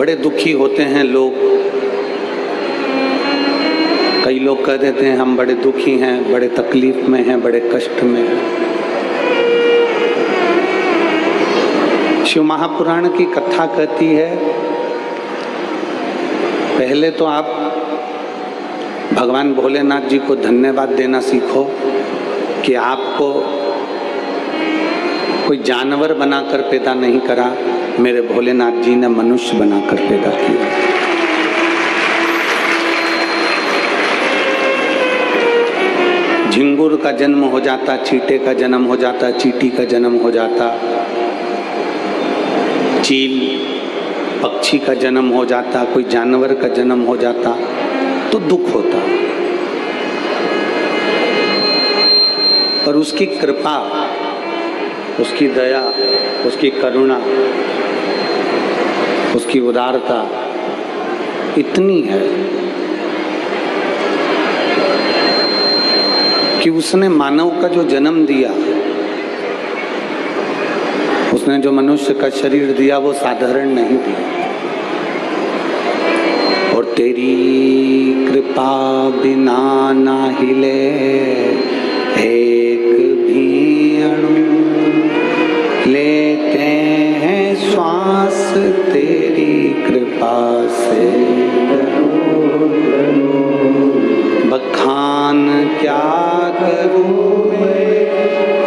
बड़े दुखी होते हैं लोग। कई लोग कह देते हैं हम बड़े दुखी हैं, बड़े तकलीफ में हैं, बड़े कष्ट में हैं। शिव महापुराण की कथा कहती है, पहले तो आप भगवान भोलेनाथ जी को धन्यवाद देना सीखो कि आपको कोई जानवर बनाकर पैदा नहीं करा, मेरे भोलेनाथ जी ने मनुष्य बनाकर पैदा किया। झिंगुर का जन्म हो जाता, चींटे का जन्म हो जाता, चींटी का जन्म हो जाता, चील पक्षी का जन्म हो जाता, कोई जानवर का जन्म हो जाता तो दुख होता। पर उसकी कृपा, उसकी दया, उसकी करुणा, उसकी उदारता इतनी है कि उसने मानव का जो जन्म दिया, उसने जो मनुष्य का शरीर दिया वो साधारण नहीं दिया। और तेरी कृपा बिना ना हिले एक भी अणु, लेते हैं श्वास तेरी कृपा से। बखान क्या करूं मैं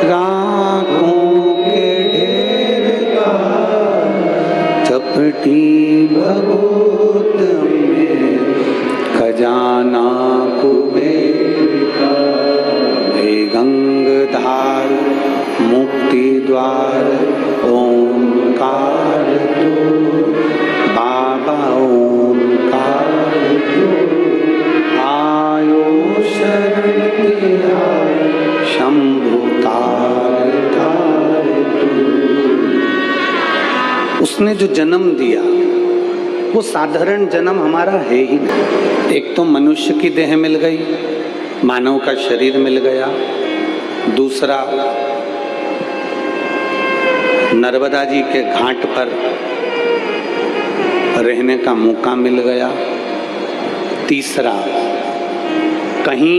राखों के ढेर का, चपटी भगोत में खजाना कुबेर का। हे गंगाधार मुक्ति द्वार ओंकार तू, बाबा ओंकार तू, आयो शरण तेरा शंभु तार तार तू। उसने जो जन्म दिया वो साधारण जन्म हमारा है ही नहीं। एक तो मनुष्य की देह मिल गई, मानव का शरीर मिल गया। दूसरा, नर्मदा जी के घाट पर रहने का मौका मिल गया। तीसरा, कहीं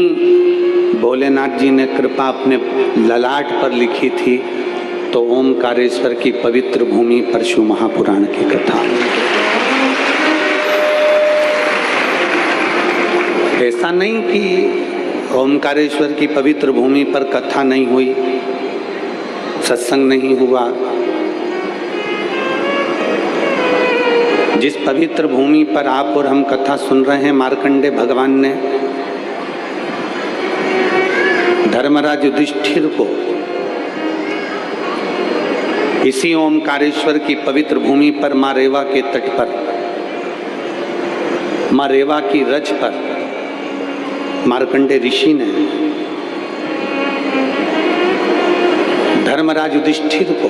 भोलेनाथ जी ने कृपा अपने ललाट पर लिखी थी तो ओमकारेश्वर की पवित्र भूमि पर शिव महापुराण की कथा। ऐसा नहीं कि ओमकारेश्वर की पवित्र भूमि पर कथा नहीं हुई, सत्संग नहीं हुआ। जिस पवित्र भूमि पर आप और हम कथा सुन रहे हैं, मार्कंडे भगवान ने धर्मराज युधिष्ठिर को इसी ओमकारेश्वर की पवित्र भूमि पर माँ रेवा के तट पर, माँ रेवा की रज पर मार्कंडे ऋषि ने धर्मराज युधिष्ठिर को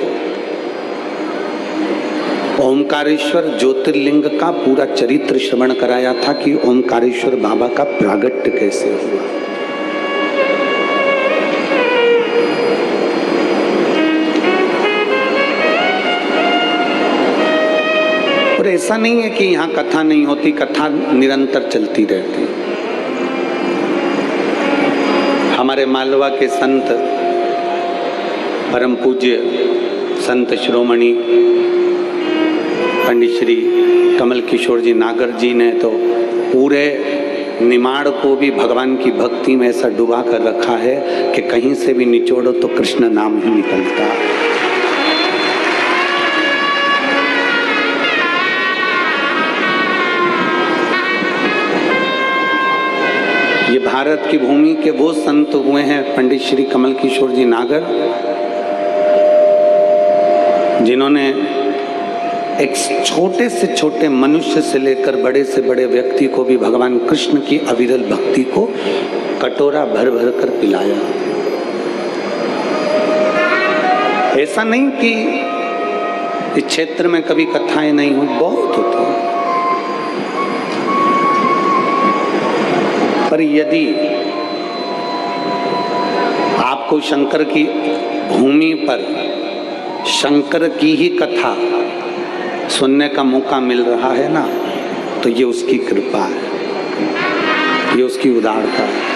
ओमकारेश्वर ज्योतिर्लिंग का पूरा चरित्र श्रवण कराया था कि ओमकारेश्वर बाबा का प्रागट्य कैसे हुआ। और ऐसा नहीं है कि यहाँ कथा नहीं होती, कथा निरंतर चलती रहती। हमारे मालवा के संत परम पूज्य संत शिरोमणि पंडित श्री कमल किशोर जी नागर जी ने तो पूरे निमाड़ को भी भगवान की भक्ति में ऐसा डुबा कर रखा है कि कहीं से भी निचोड़ो तो कृष्ण नाम ही निकलता। ये भारत की भूमि के वो संत हुए हैं पंडित श्री कमल किशोर जी नागर, जिन्होंने एक छोटे से छोटे मनुष्य से लेकर बड़े से बड़े व्यक्ति को भी भगवान कृष्ण की अविरल भक्ति को कटोरा भर भर कर पिलाया। ऐसा नहीं कि इस क्षेत्र में कभी कथाएं नहीं हुई, बहुत होती। पर यदि आपको शंकर की भूमि पर शंकर की ही कथा सुनने का मौका मिल रहा है ना, तो ये उसकी कृपा है, ये उसकी उदारता है।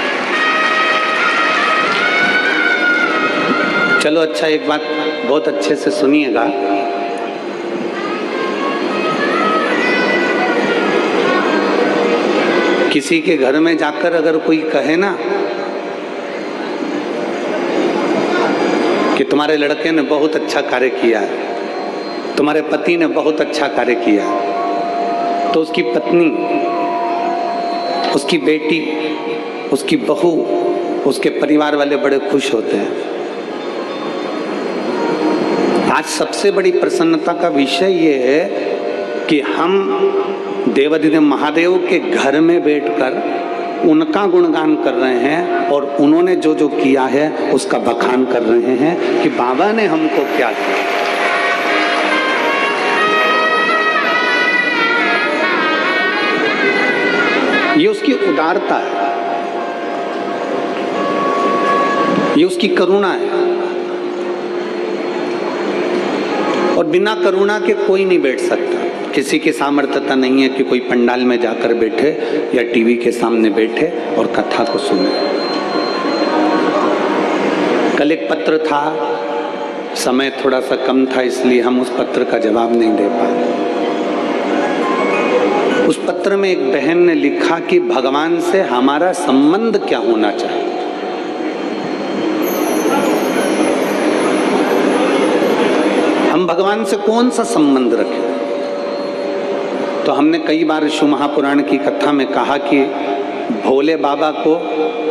चलो अच्छा, एक बात बहुत अच्छे से सुनिएगा। किसी के घर में जाकर अगर कोई कहे ना कि तुम्हारे लड़के ने बहुत अच्छा कार्य किया, तुम्हारे पति ने बहुत अच्छा कार्य किया, तो उसकी पत्नी, उसकी बेटी, उसकी बहू, उसके परिवार वाले बड़े खुश होते हैं। आज सबसे बड़ी प्रसन्नता का विषय ये है कि हम देवाधिदेव महादेव के घर में बैठकर उनका गुणगान कर रहे हैं और उन्होंने जो जो किया है उसका बखान कर रहे हैं कि बाबा ने हमको क्या किया। ये उसकी उदारता है, ये उसकी करुणा है। और बिना करुणा के कोई नहीं बैठ सकता। किसी की सामर्थ्यता नहीं है कि कोई पंडाल में जाकर बैठे या टीवी के सामने बैठे और कथा को सुने। कल एक पत्र था, समय थोड़ा सा कम था इसलिए हम उस पत्र का जवाब नहीं दे पाए। उस पत्र में एक बहन ने लिखा कि भगवान से हमारा संबंध क्या होना चाहिए। हम भगवान से कौन सा संबंध रखें। तो हमने कई बार शिव महापुराण की कथा में कहा कि भोले बाबा को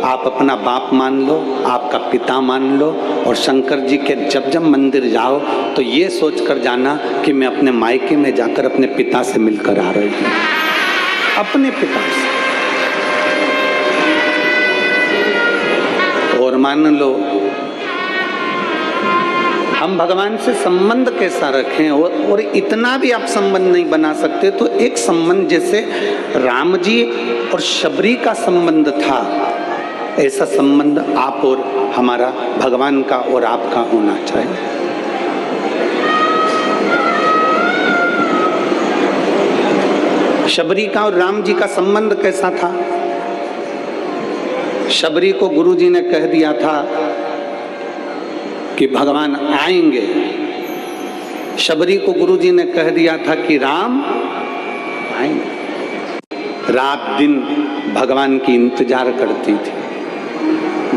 आप अपना बाप मान लो, आपका पिता मान लो, और शंकर जी के जब जब मंदिर जाओ तो ये सोचकर जाना कि मैं अपने मायके में जाकर अपने पिता से मिलकर आ रही हूँ, अपने पिता से। और मान लो हम भगवान से संबंध कैसा रखें, और इतना भी आप संबंध नहीं बना सकते तो एक संबंध जैसे राम जी और शबरी का संबंध था, ऐसा संबंध आप और हमारा भगवान का और आपका होना चाहिए। शबरी का और राम जी का संबंध कैसा था। शबरी को गुरुजी ने कह दिया था कि भगवान आएंगे। शबरी को गुरुजी ने कह दिया था कि राम आएंगे। रात दिन भगवान की इंतजार करती थी।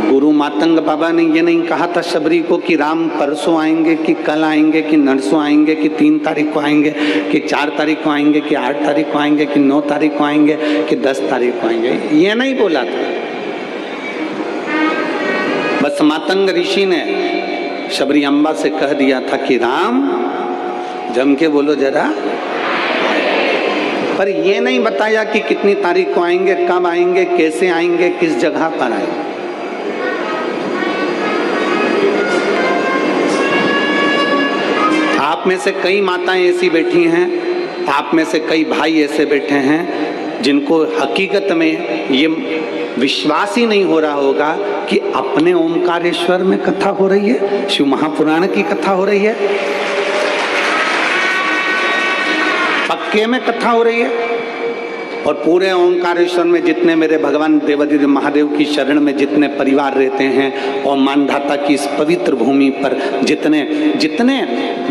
गुरु मातंग बाबा ने ये नहीं कहा था शबरी को कि राम परसों आएंगे, कि कल आएंगे, कि नरसों आएंगे, कि 3 तारीख को आएंगे, कि 4 तारीख को आएंगे, कि 8 तारीख को आएंगे, कि 9 तारीख को आएंगे, कि 10 तारीख को आएंगे। ये नहीं बोला था। बस मातंग ऋषि ने शबरी अम्बा से कह दिया था कि राम, जम के बोलो जरा, पर ये नहीं बताया कि कितनी तारीख को आएंगे, कब आएंगे, कैसे आएंगे, किस जगह पर आएंगे। आप में से कई माताएं ऐसी बैठी हैं, आप में से कई भाई ऐसे बैठे हैं जिनको हकीकत में ये विश्वास ही नहीं हो रहा होगा कि अपने ओमकारेश्वर में कथा हो रही है, शिव महापुराण की कथा हो रही है, पक्के में कथा हो रही है। और पूरे ओमकारेश्वर में जितने मेरे भगवान देवाधिदेव महादेव की शरण में जितने परिवार रहते हैं और मानधाता की इस पवित्र भूमि पर जितने जितने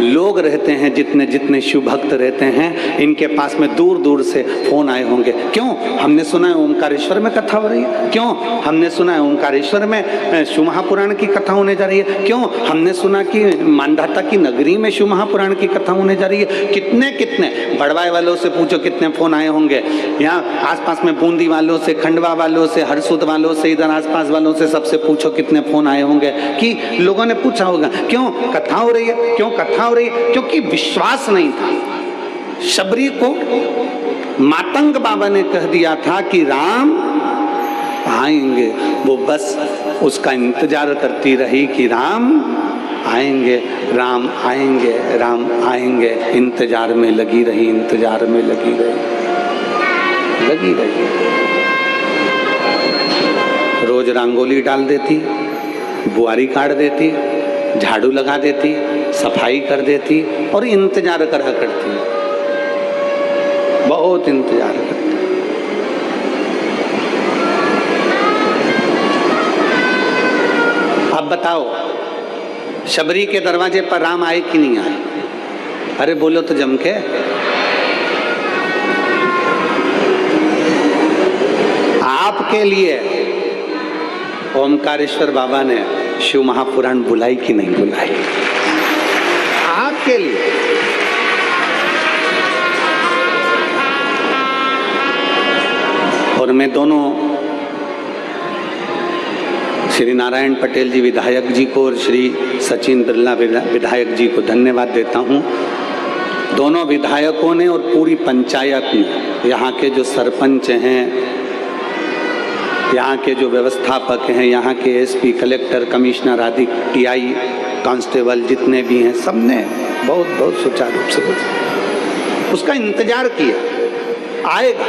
लोग रहते हैं, जितने जितने शिव भक्त रहते हैं, इनके पास में दूर दूर से फोन आए होंगे। क्यों? हमने सुना है ओमकारेश्वर में कथा हो रही है। क्यों? हमने सुना है ओमकारेश्वर में शिव महापुराण की कथा होने जा रही है। क्यों? हमने सुना कि मानधाता की नगरी में शिव महापुराण की कथा होने जा रही है। कितने कितने बड़वाई वालों से पूछो कितने फोन आए होंगे। यहाँ आसपास में बूंदी वालों से, खंडवा वालों से, हरसुद वालों से, इधर आसपास वालों से सबसे पूछो कितने फोन आए होंगे कि लोगों ने पूछा होगा क्यों कथा हो रही है, क्यों कथा हो रही है। क्योंकि विश्वास नहीं था। शबरी को मातंग बाबा ने कह दिया था कि राम आएंगे। वो बस उसका इंतजार करती रही कि राम आएंगे, राम आएंगे, राम आएंगे। इंतजार में लगी रही, इंतजार में लगी रही। रोज रंगोली डाल देती, बुआरी काट देती, झाड़ू लगा देती, सफाई कर देती और इंतजार करा करती। बहुत इंतजार करते। अब बताओ, शबरी के दरवाजे पर राम आए कि नहीं आए? अरे बोलो तो जम के। आपके लिए ओमकारेश्वर बाबा ने शिव महापुराण बुलाई कि नहीं बुलाई? आपके लिए। और मैं दोनों श्री नारायण पटेल जी विधायक जी को और श्री सचिन बिरला विधायक जी को धन्यवाद देता हूं। दोनों विधायकों ने और पूरी पंचायत ने, यहाँ के जो सरपंच हैं, यहाँ के जो व्यवस्थापक हैं, यहाँ के एसपी, कलेक्टर, कमिश्नर आदि टीआई, कांस्टेबल जितने भी हैं, सबने बहुत बहुत सुचारू रूप से उसका इंतजार किया, आएगा।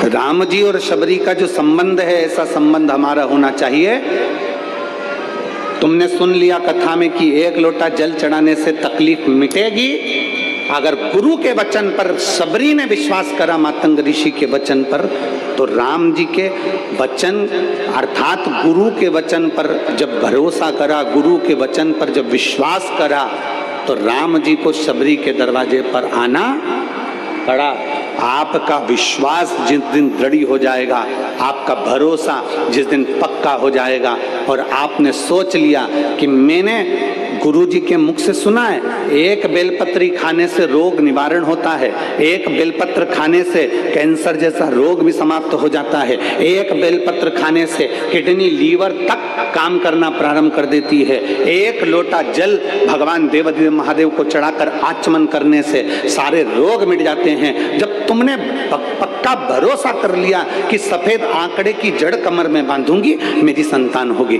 राम जी और शबरी का जो संबंध है, ऐसा संबंध हमारा होना चाहिए। तुमने सुन लिया कथा में कि एक लोटा जल चढ़ाने से तकलीफ मिटेगी। अगर गुरु के वचन पर शबरी ने विश्वास करा, मातंग ऋषि के वचन पर, तो राम जी के वचन अर्थात गुरु के वचन पर जब भरोसा करा, गुरु के वचन पर जब विश्वास करा, तो राम जी को शबरी के दरवाजे पर आना पड़ा। आपका विश्वास जिस दिन दृढ़ हो जाएगा, आपका भरोसा जिस दिन पक्का हो जाएगा, और आपने सोच लिया कि मैंने गुरुजी के मुख से सुना है, एक बेलपत्री खाने से रोग निवारण होता है, एक बेलपत्र खाने से कैंसर जैसा रोग भी समाप्त हो जाता है, एक बेलपत्र खाने से किडनी, लीवर तक काम करना प्रारंभ कर देती है, एक लोटा जल भगवान देवाधिदेव महादेव को चढ़ाकर आचमन करने से सारे रोग मिट जाते हैं। जब तुमने पक्का भरोसा कर लिया कि सफेद आंकड़े की जड़ कमर में बांधूंगी, मेरी संतान होगी,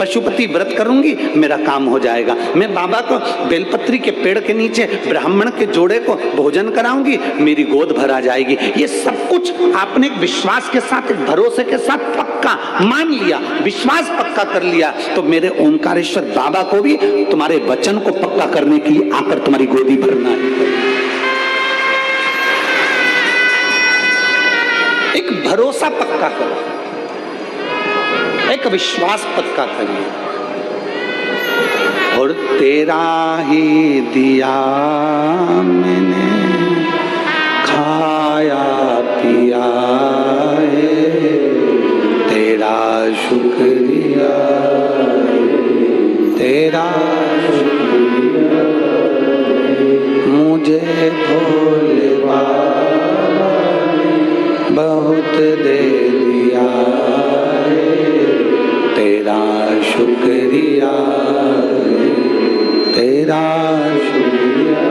पशुपति व्रत करूंगी, मेरा काम हो जाएगा, मैं बाबा को बेलपत्री के पेड़ के नीचे ब्राह्मण के जोड़े को भोजन कराऊंगी, मेरी गोद भरा जाएगी, ये सब कुछ आपने एक विश्वास के साथ, एक भरोसे के साथ पक्का मान लिया, विश्वास पक्का कर लिया, तो मेरे ओमकारेश्वर बाबा को भी तुम्हारे वचन को पक्का करने के लिए आकर तुम्हारी गोदी भरना है। एक भरोसा पक्का करो, एक विश्वास पक्का करिए, और तेरा ही दिया मैंने खाया पिया है, तेरा शुक्रिया, तेरा शुक्रिया, मुझे भोले बहुत दे दिया है, तेरा शुक्रिया, तेरा शुक्रिया,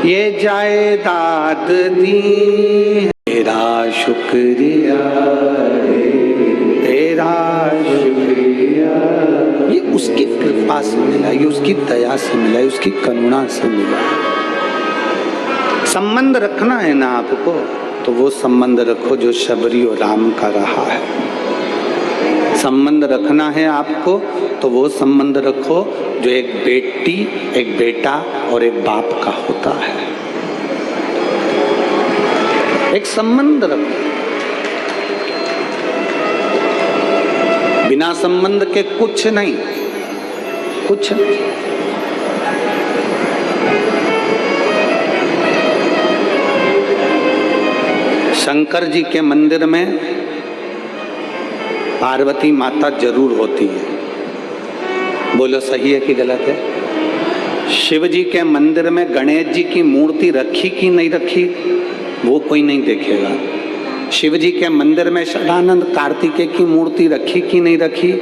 ये जायदाद दी, तेरा शुक्रिया, तेरा शुक्रिया, ये उसकी कृपा से मिला, ये उसकी दया से मिला, उसकी करुणा से मिला। संबंध रखना है ना आपको, तो वो संबंध रखो जो शबरी और राम का रहा है। संबंध रखना है आपको, तो वो संबंध रखो जो एक बेटी, एक बेटा और एक बाप का होता है। एक संबंध रखो, बिना संबंध के कुछ नहीं, कुछ नहीं। शंकर जी के मंदिर में पार्वती माता जरूर होती है, बोलो सही है कि गलत है? शिव जी के मंदिर में गणेश जी की मूर्ति रखी कि नहीं रखी, वो कोई नहीं देखेगा। शिव जी के मंदिर में सदानंद कार्तिकेय की मूर्ति रखी कि नहीं रखी,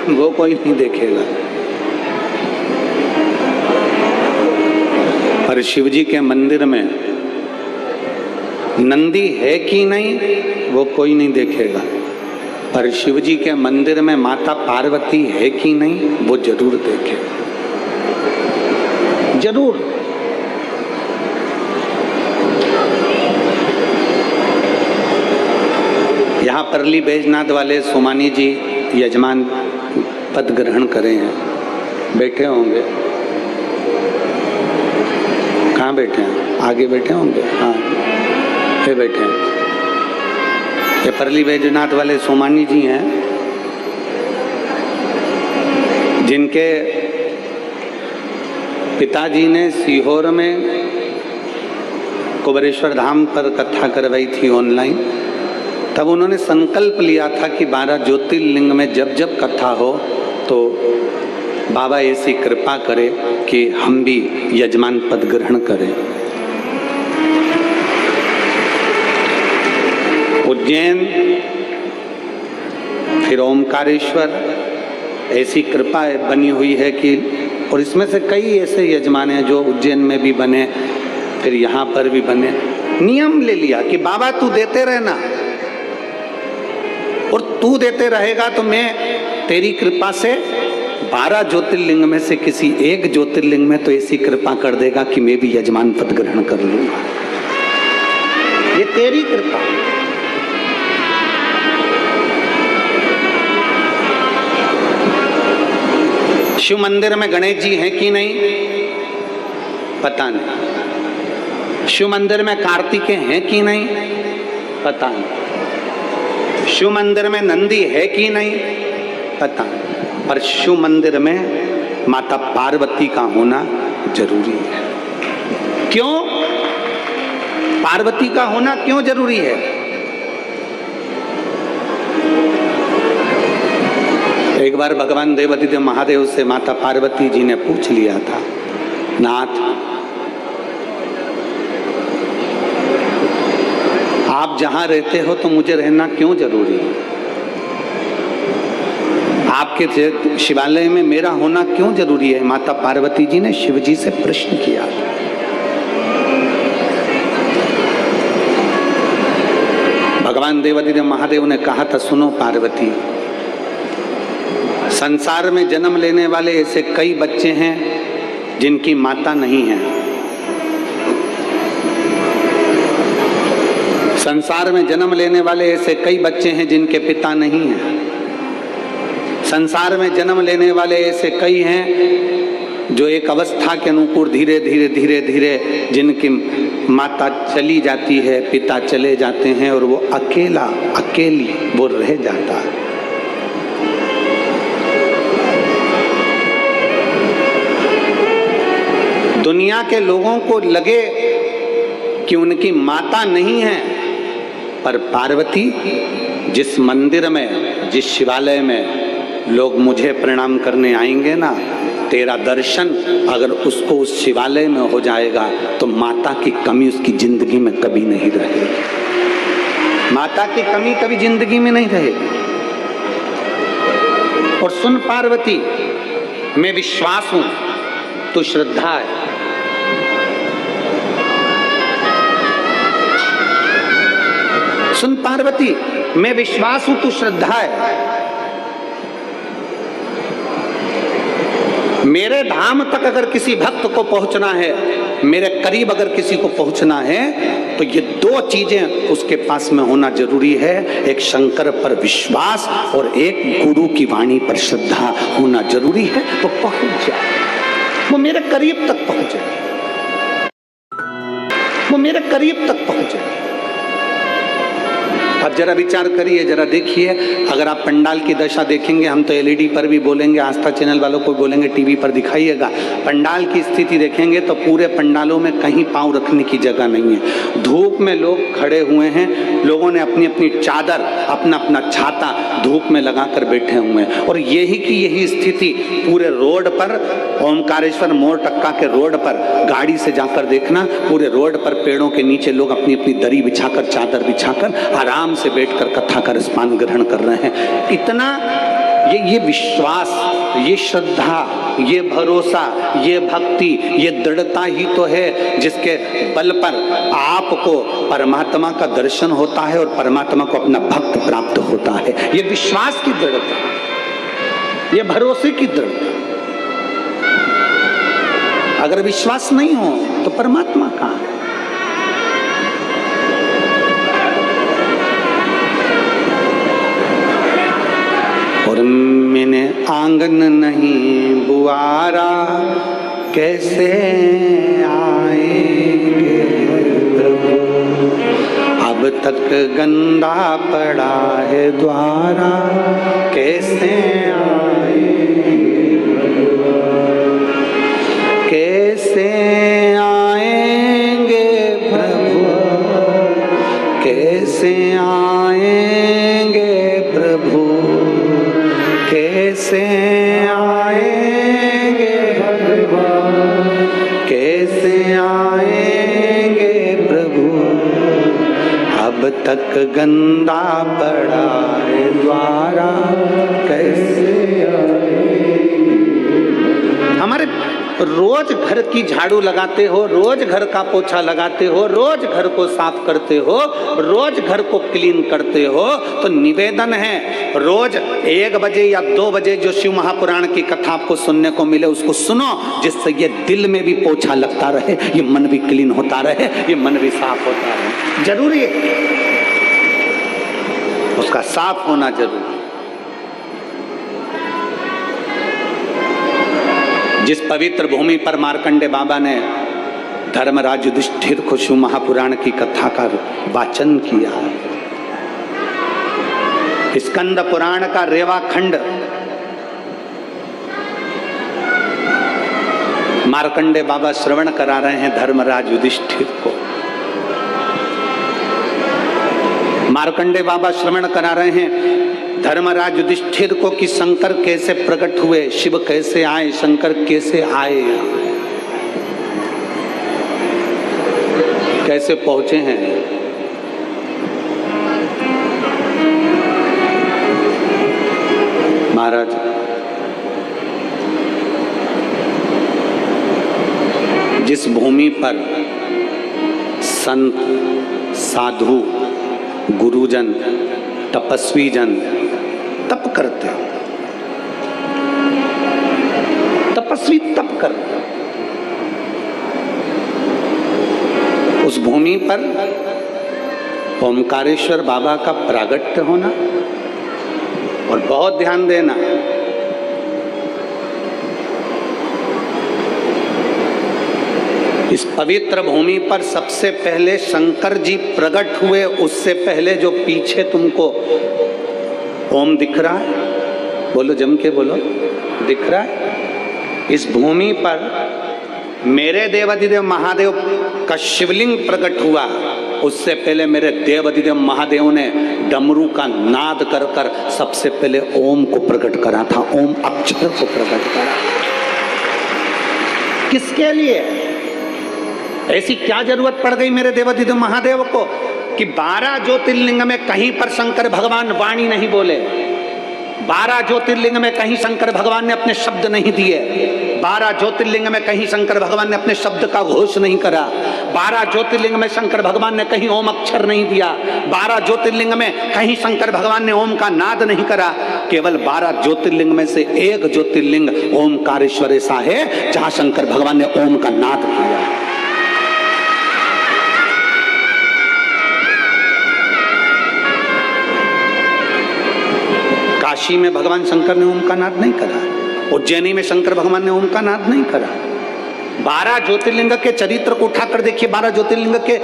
वो कोई नहीं देखेगा। पर शिव जी के मंदिर में नंदी है कि नहीं, वो कोई नहीं देखेगा। पर शिव जी के मंदिर में माता पार्वती है कि नहीं, वो जरूर देखेगा, जरूर। यहाँ परली बैजनाथ वाले सोमानी जी यजमान पद ग्रहण करे हैं, बैठे होंगे। कहाँ बैठे हैं? आगे बैठे होंगे। हाँ, ये बैठे हैं। ये परली बैजनाथ वाले सोमानी जी हैं, जिनके पिताजी ने सीहोर में कुबेरेश्वर धाम पर कथा करवाई थी ऑनलाइन। तब उन्होंने संकल्प लिया था कि 12 ज्योतिर्लिंग में जब जब कथा हो तो बाबा ऐसी कृपा करे कि हम भी यजमान पद ग्रहण करें। उज्जैन, फिर ओमकारेश्वर, ऐसी कृपा बनी हुई है कि, और इसमें से कई ऐसे यजमान हैं जो उज्जैन में भी बने, फिर यहाँ पर भी बने। नियम ले लिया कि बाबा तू देते रहना, और तू देते रहेगा तो मैं तेरी कृपा से 12 ज्योतिर्लिंग में से किसी एक ज्योतिर्लिंग में तो ऐसी कृपा कर देगा कि मैं भी यजमान पद ग्रहण कर लूंगा। ये तेरी कृपा। शिव मंदिर में गणेश जी हैं कि नहीं पता नहीं। शिव मंदिर में कार्तिकेय हैं कि नहीं पता नहीं। शिव मंदिर में नंदी है कि नहीं पता नहीं। पर शिव मंदिर में माता पार्वती का होना जरूरी है। क्यों? पार्वती का होना क्यों जरूरी है? एक बार भगवान देवादिदेव महादेव से माता पार्वती जी ने पूछ लिया था, नाथ आप जहां रहते हो तो मुझे रहना क्यों जरूरी है? आपके शिवालय में मेरा होना क्यों जरूरी है? माता पार्वती जी ने शिव जी से प्रश्न किया। भगवान देवादिदेव महादेव ने कहा था, सुनो पार्वती, संसार में जन्म लेने वाले ऐसे कई बच्चे हैं जिनकी माता नहीं है। संसार में जन्म लेने वाले ऐसे कई बच्चे हैं जिनके पिता नहीं हैं। संसार में जन्म लेने वाले ऐसे कई हैं जो एक अवस्था के अनुकूल धीरे धीरे धीरे धीरे जिनकी माता चली जाती है, पिता चले जाते हैं और वो अकेला अकेली वो रह जाता है। दुनिया के लोगों को लगे कि उनकी माता नहीं है, पर पार्वती जिस मंदिर में, जिस शिवालय में लोग मुझे प्रणाम करने आएंगे ना, तेरा दर्शन अगर उसको उस शिवालय में हो जाएगा तो माता की कमी उसकी जिंदगी में कभी नहीं रहेगी। माता की कमी कभी जिंदगी में नहीं रहेगी। और सुन पार्वती, मैं विश्वास हूं तू श्रद्धा है। सुन पार्वती, मैं विश्वास हूं तू श्रद्धा है। मेरे धाम तक अगर किसी भक्त को पहुंचना है, मेरे करीब अगर किसी को पहुंचना है, तो ये 2 चीजें उसके पास में होना जरूरी है। एक शंकर पर विश्वास और एक गुरु की वाणी पर श्रद्धा होना जरूरी है। तो पहुंच जाए, वो मेरे करीब तक पहुंचे, वो मेरे करीब तक पहुंचे। अब जरा विचार करिए, जरा देखिए, अगर आप पंडाल की दशा देखेंगे, हम तो एलईडी पर भी बोलेंगे, आस्था चैनल वालों को बोलेंगे, टीवी पर दिखाइएगा, पंडाल की स्थिति देखेंगे तो पूरे पंडालों में कहीं पांव रखने की जगह नहीं है। धूप में लोग खड़े हुए हैं, लोगों ने अपनी अपनी चादर, अपना अपना छाता धूप में लगाकर बैठे हुए हैं। और यही की यही स्थिति पूरे रोड पर, ओमकारेश्वर मोड़ टक्का के रोड पर गाड़ी से जाकर देखना, पूरे रोड पर पेड़ों के नीचे लोग अपनी अपनी दरी बिछाकर, चादर बिछाकर आराम से बैठकर कथा का रसपान ग्रहण कर रहे हैं। इतना ये विश्वास, ये श्रद्धा, ये भरोसा, ये भक्ति, ये दृढ़ता ही तो है जिसके बल पर आपको परमात्मा का दर्शन होता है और परमात्मा को अपना भक्त प्राप्त होता है। ये विश्वास की दृढ़ता, ये भरोसे की दृढ़ता। अगर विश्वास नहीं हो तो परमात्मा कहाँ है? और मैंने आंगन नहीं बुआरा, कैसे आएंगे प्रभु, अब तक गंदा पड़ा है द्वारा, कैसे आएंगे प्रभु, कैसे आएंगे प्रभु, कैसे आएंगे प्रभु, कैसे आएंगे भगवान, कैसे आएंगे प्रभु, अब तक गंदा पड़ा है द्वारा, कैसे आएंगे। हमारे रोज घर की झाड़ू लगाते हो, रोज घर का पोछा लगाते हो, रोज घर को साफ करते हो, रोज घर को क्लीन करते हो, तो निवेदन है रोज 1 बजे या 2 बजे जो शिव महापुराण की कथा आपको सुनने को मिले उसको सुनो, जिससे ये दिल में भी पोछा लगता रहे, ये मन भी क्लीन होता रहे, ये मन भी साफ होता रहे। जरूरी है उसका साफ होना जरूरी। जिस पवित्र भूमि पर मार्कंडे बाबा ने धर्मराज युधिष्ठिर को शिव महापुराण की कथा का वाचन किया, स्कंद पुराण का रेवा खंड मार्कंडे बाबा श्रवण करा रहे हैं धर्मराज युधिष्ठिर को। मार्कंडे बाबा श्रवण करा रहे हैं धर्मराज युधिष्ठिर को कि शंकर कैसे प्रकट हुए, शिव कैसे आए, शंकर कैसे आए, कैसे पहुंचे हैं। महाराज जिस भूमि पर संत, साधु, गुरुजन, तपस्वी जन तप करते हो, तपस्वी तप करते, उस भूमि पर ओमकारेश्वर बाबा का प्रागट्य होना, और बहुत ध्यान देना, इस पवित्र भूमि पर सबसे पहले शंकर जी प्रकट हुए, उससे पहले जो पीछे तुमको ओम दिख रहा है, बोलो जम के बोलो, दिख रहा है, इस भूमि पर मेरे देवाधिदेव महादेव का शिवलिंग प्रकट हुआ, उससे पहले मेरे देवाधिदेव महादेव ने डमरू का नाद कर कर सबसे पहले ओम को प्रकट करा था, ओम अक्षर को प्रकट करा। किसके लिए? ऐसी क्या जरूरत पड़ गई मेरे देवाधिदेव महादेव को कि 12 ज्योतिर्लिंग में कहीं पर शंकर भगवान वाणी नहीं बोले, 12 ज्योतिर्लिंग में कहीं शंकर भगवान ने अपने शब्द नहीं दिए, 12 ज्योतिर्लिंग में कहीं शंकर भगवान ने अपने शब्द का घोष नहीं करा, 12 ज्योतिर्लिंग में शंकर भगवान ने कहीं ओम अक्षर नहीं दिया, 12 ज्योतिर्लिंग में कहीं शंकर भगवान ने ओम का नाद नहीं करा। केवल 12 ज्योतिर्लिंग में से एक ज्योतिर्लिंग ओमकारेश्वर ऐसा है जहां शंकर भगवान ने ओम का नाद किया। काशी में भगवान शंकर ने ओम का नाद नहीं करा, उज्जैनी में शंकर भगवान ने ओम का नाद नहीं करा। 12 ज्योतिर्लिंग के चरित्र को उठाकर देखिए, 12 ज्योतिर्लिंग के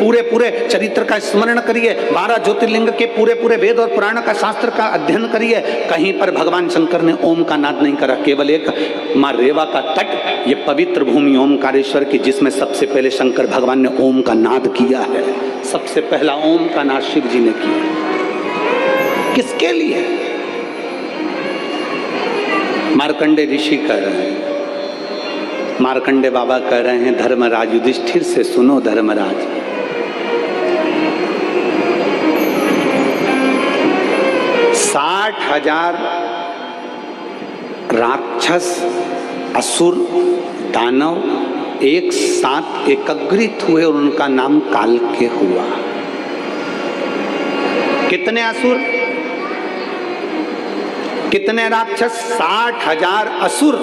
पूरे पूरे चरित्र का स्मरण करिए, 12 ज्योतिर्लिंग के पूरे पूरे वेद और पुराण का शास्त्र का अध्ययन करिए, कहीं पर भगवान शंकर ने ओम का नाद नहीं करा। केवल एक माँ रेवा का तट, ये पवित्र भूमि ओमकारेश्वर की, जिसमें सबसे पहले शंकर भगवान ने ओम का नाद किया है। सबसे पहला ओम का नाद शिव जी ने किया। किसके लिए? मार्कंडे ऋषि कह रहे हैं, मार्कंडे बाबा कह रहे हैं धर्मराज युधिष्ठिर से, सुनो धर्मराज, साठ 60,000 राक्षस, असुर, दानव एक साथ एकत्रित हुए और उनका नाम कालके हुआ। कितने असुर, कितने राक्षस? 60,000 असुर,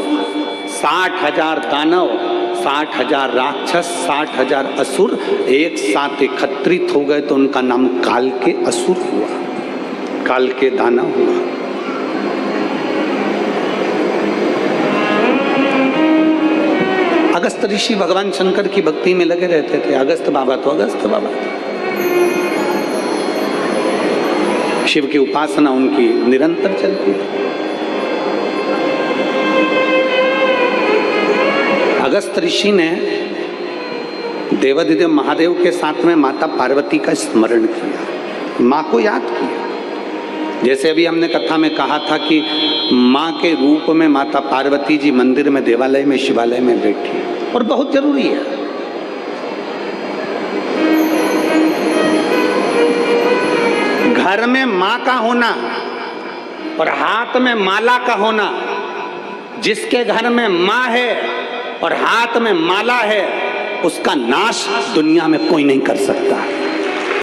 60,000 दानव, 60,000 राक्षस, 60,000 असुर एक साथ एकत्रित हो गए तो उनका नाम कालके असुर हुआ, कालके दानव हुआ। अगस्त ऋषि भगवान शंकर की भक्ति में लगे रहते थे। अगस्त बाबा तो अगस्त बाबा थे। शिव की उपासना उनकी निरंतर चलती थी। अगस्त ऋषि ने देवाधिदेव महादेव के साथ में माता पार्वती का स्मरण किया, माँ को याद किया। जैसे अभी हमने कथा में कहा था कि माँ के रूप में माता पार्वती जी मंदिर में, देवालय में, शिवालय में बैठी, और बहुत जरूरी है। घर में माँ का होना और हाथ में माला का होना, जिसके घर में माँ है और हाथ में माला है, उसका नाश दुनिया में कोई नहीं कर सकता।